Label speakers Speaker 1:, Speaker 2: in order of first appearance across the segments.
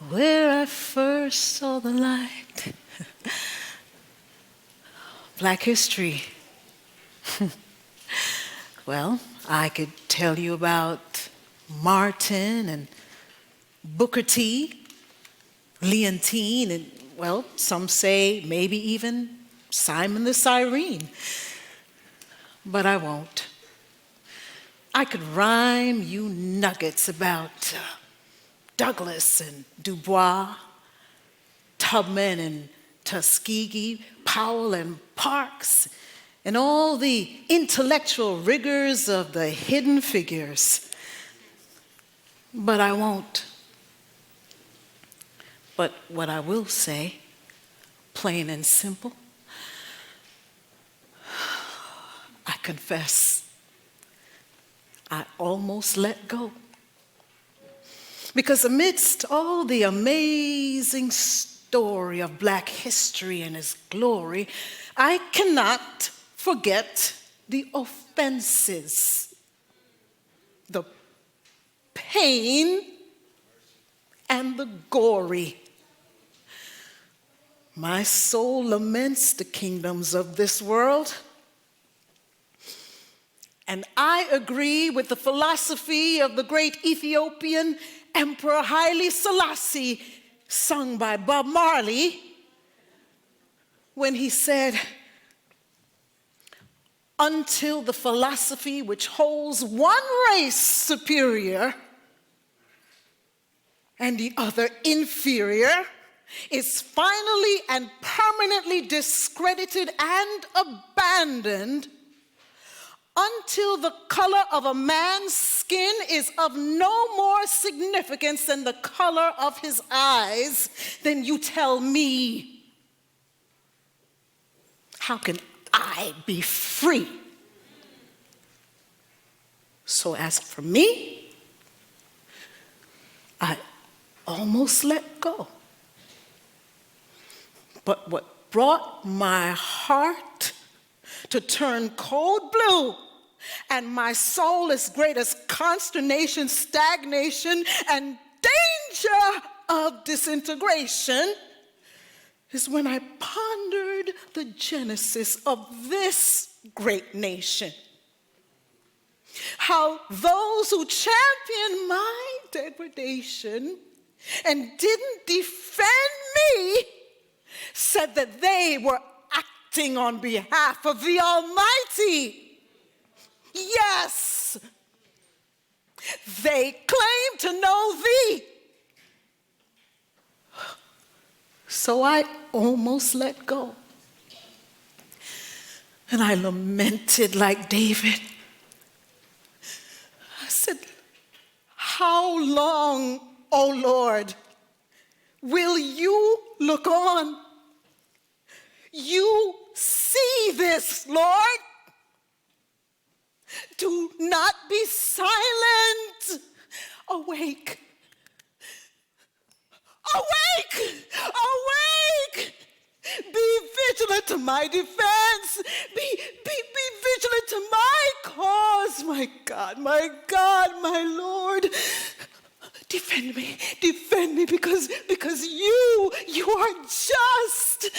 Speaker 1: where I first saw the light. Black history. Well, I could tell you about Martin and Booker T, Leontine, and, well, some say maybe even Simon the Cyrene. But I won't. I could rhyme you nuggets about Douglas and Dubois, Tubman and Tuskegee, Powell and Parks, and all the intellectual rigors of the hidden figures. But I won't. But what I will say, plain and simple, I confess, I almost let go. Because amidst all the amazing story of Black history and its glory, I cannot forget the offenses, the pain, and the gory. My soul laments the kingdoms of this world. And I agree with the philosophy of the great Ethiopian Emperor Haile Selassie, sung by Bob Marley, when he said, "Until the philosophy which holds one race superior and the other inferior is finally and permanently discredited and abandoned, until the color of a man's skin is of no more significance than the color of his eyes, then you tell me, how can I be free?" So as for me, I almost let go. But what brought my heart to turn cold blue and my soul as great as consternation, stagnation, and danger of disintegration is when I pondered the genesis of this great nation. How those who championed my degradation and didn't defend me said that they were acting on behalf of the Almighty. Yes, they claim to know thee. So I almost let go. And I lamented like David. I said, "How long, O Lord, will you look on? You see this, Lord. Do not be silent. Awake. Awake! Awake! Be vigilant to my defense. Be vigilant to my cause. My God, my Lord. Defend me because you are just."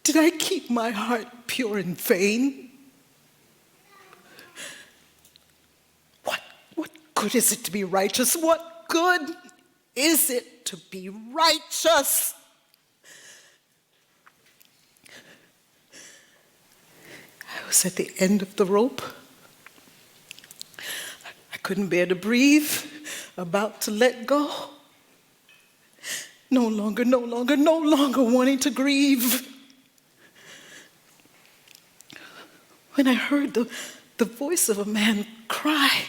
Speaker 1: Did I keep my heart pure and vain? What good is it to be righteous? What good is it to be righteous? I was at the end of the rope. I couldn't bear to breathe, about to let go. No longer wanting to grieve. When I heard the voice of a man cry,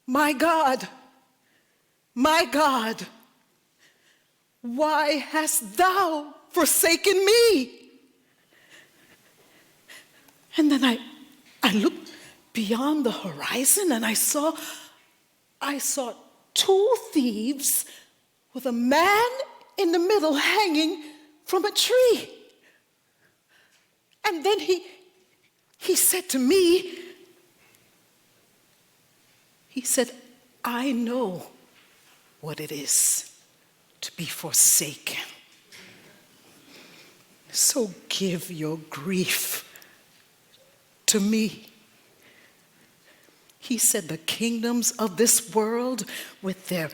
Speaker 1: my God, why hast thou forsaken me?" And then I looked beyond the horizon and I saw two thieves with a man in the middle hanging from a tree. And then he said to me, he said, I know what it is to be forsaken. So give your grief to me. He said the kingdoms of this world, with their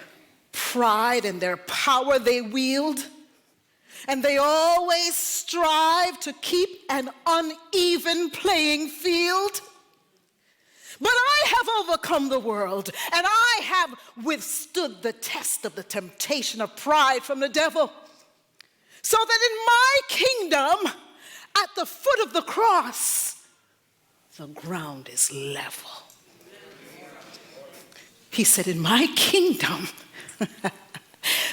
Speaker 1: pride and their power they wield, and they always strive to keep an uneven playing field. But I have overcome the world, and I have withstood the test of the temptation of pride from the devil, so that in my kingdom, at the foot of the cross, the ground is level. He said, in my kingdom,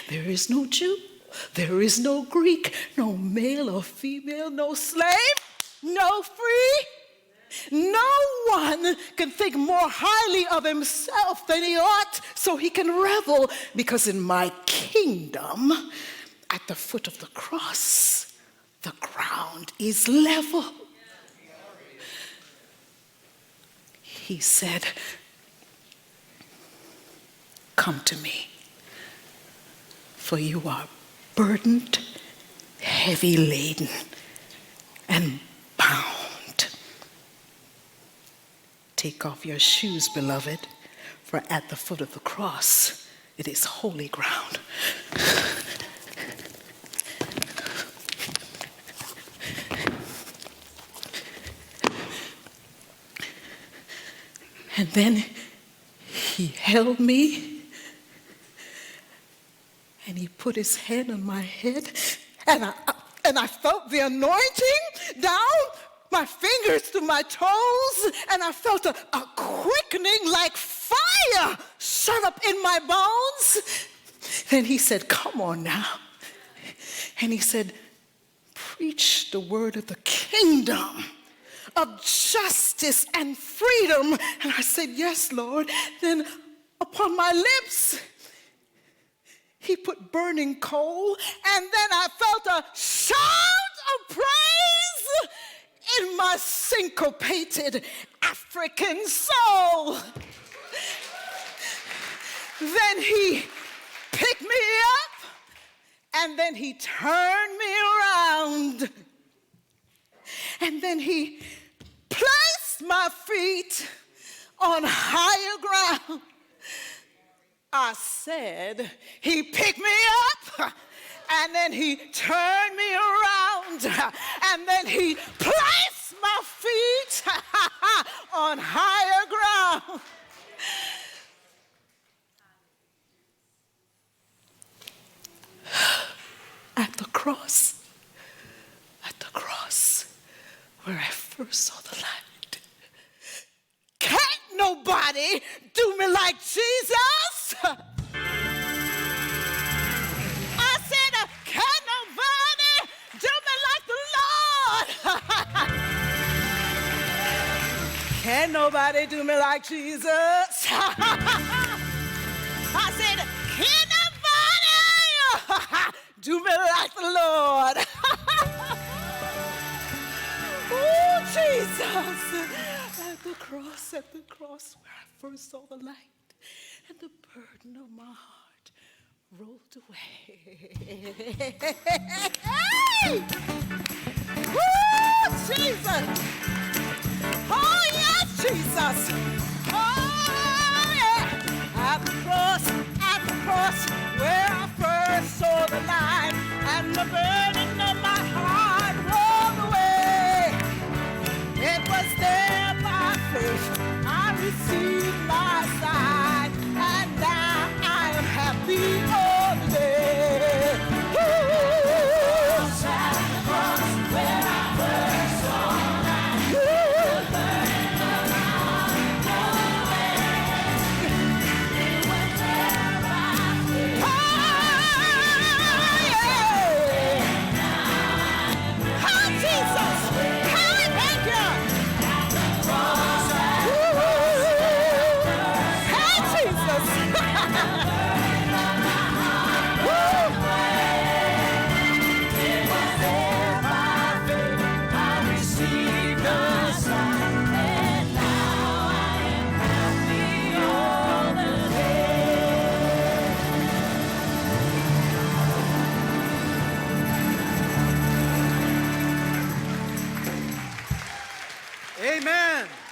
Speaker 1: there is no Jew, there is no Greek, no male or female, no slave, no free. No one can think more highly of himself than he ought, so he can revel, because in my kingdom, at the foot of the cross, the ground is level. He said, come to me, for you are burdened, heavy laden, and bound. Take off your shoes, beloved, for at the foot of the cross, it is holy ground. And then he held me, and he put his hand on my head, and I felt the anointing down my fingers to my toes, and I felt a quickening like fire shut up in my bones. Then he said, come on now. And he said, preach the word of the kingdom, of justice and freedom. And I said, yes, Lord. Then upon my lips, he put burning coal, and then I felt a shout of praise in my syncopated African soul. Then he picked me up, and then he turned me around, and then he placed my feet on higher ground. I said, he picked me up, and then he turned me around, and then he placed my feet on higher ground. At the cross, where I first saw the light. Can't nobody do me like Jesus. I said, can't nobody do me like the Lord. Can't nobody do me like Jesus. I said, can't nobody do me like the Lord. Oh, Jesus. At the cross where I first saw the light, and the burden of my heart rolled away. Hey! Oh, Jesus. Oh, yes, Jesus. Oh, yeah. At the cross where I first saw the light, and the burden of my heart rolled away. It was there by faith I received my sight, and now I am happy all the day. Ooh,
Speaker 2: Amen.